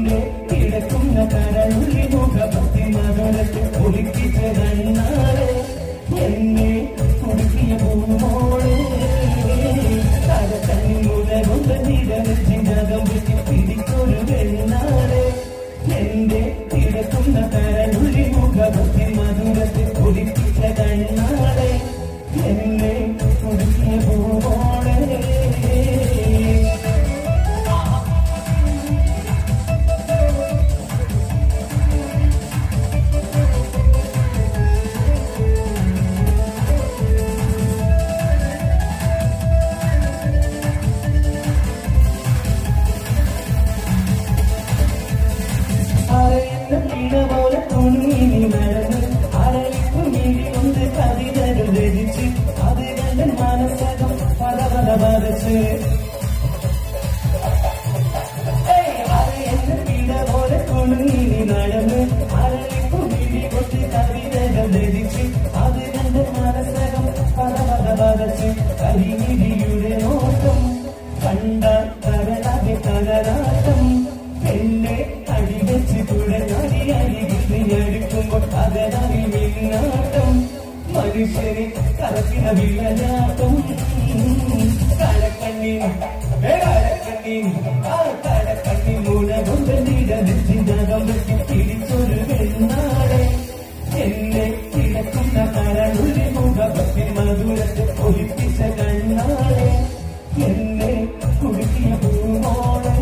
എന്റെ കിടക്കുന്ന കരളുള്ളി മുഖപത്തി മധുരത്തിൽ ഒളിപ്പിച്ചതന്നാളെ എന്നെ കുടുക്കിയ പൂമോളെ കടക്കണ്ണി മുതകൊണ്ട് നിരനിച്ചിനകം വെച്ച് പിടിച്ചൊരു വെണ്ണാളെ എന്റെ കിടക്കുന്ന കരളുള്ളി മുഖപത്തി മധുരത്തിൽ ഒളിപ്പിച്ചതന്നാളെ എന്നെ കുടുക്കിയ പൂമോളെ പോലെ തുണിനി നടന്ന് അരളിപ്പു മിഴി കൊണ്ട് കവിതകൾ രചിച്ച് അത് കണ്ട് മനസ്സകം പല പല വരച്ച് പോലെ തുണിനി നടന്ന് അരളിപ്പു മിഴി കൊണ്ട് കവിതകൾ രചിച്ച് അത് കണ്ട് മനസ്സകം പല പല വരച്ച് കരിമിഴിയുടെ നോട്ടം കണ്ട കരളാകെ കരനാട്ടം എന്നെ അടിവെച്ച് തുടങ്ങടിക്കുമ്പോൾ അതനായി മിന്നാട്ടം മനുഷ്യനെ കറക്കിന വിളയാട്ടം കടക്കണ്ണി ആ കടക്കണ്ണി മൂല കൊണ്ട് നിരനിച്ചിനകം വെച്ച് പിടിച്ചൊരു വെണ്ണാളെ എന്നെ കിടക്കുന്ന കരളുള്ളി മുഖപത്തി മധുരത്തെ ഒലിപ്പിച്ച കണ്ണാളെ എന്നെ കുടുക്കിയ പൂമോളെ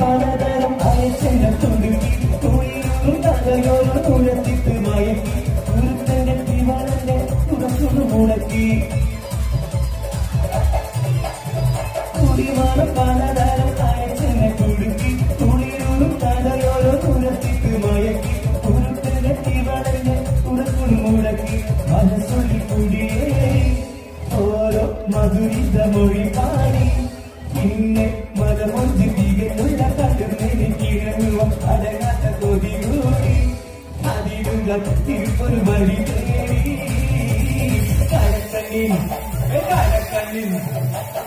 പലതരം അയച്ചെന്ന തുടുക്കി തുണിയും തലയോട് തുഴത്തിട്ട് മയക്കി കുരുത്തന്റെ തിവളന്റെ തുറച്ചുടു മുടക്കി കുടിവാനം പലതരം അയച്ചെന്ന തുടുക്കി തുണിയും തലയോട് തുഴത്തിട്ട് മയക്കി കുരുത്തന്റെ തിവളന്റെ തുറച്ചുടു മുടക്കി മനസ്സുള്ളി കുടിയേറി ഓരോ മധുരിത മൊഴി പാടി പിന്നെ മലമൊഞ്ചി തികഞ്ഞുള്ള കടുന്നെനിക്കിഴങ്ങുവ അടങ്ങാത്ത കൊതി കൂടി അതിരുക തിരുപ്പൊരു വഴി തേടി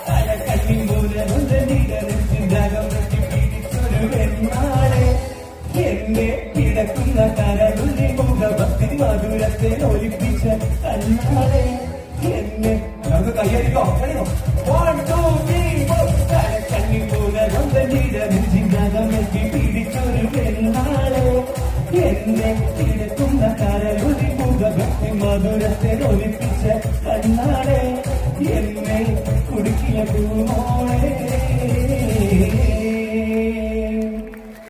കടക്കണ്ണിൻ മൂലമുണ്ട് നിരനിച്ചിനകം വെച്ച് പിടിച്ചൊരു വെണ്ണാളെ എന്നെ കിടക്കുന്ന കരളുള്ളി മുഖപത്തി മധുരത്തെ ഒലിപ്പിച്ച കണ്ണാളെ എന്നെ നമുക്ക് കയ്യടിക്കോ കളിയോ 1 2 3 കടക്കണ്ണി മൂലകൊണ്ട് നിരനിച്ചിനകം വെച്ച് പിടിച്ചൊരു വെണ്ണാളെ എന്നെ കിടക്കുന്ന കരളുള്ളി മുഖപത്തി മധുരത്തെ ഒലിപ്പിച്ച കണ്ണാളെ എന്നെ കുടുക്കിയ പൂമോളെ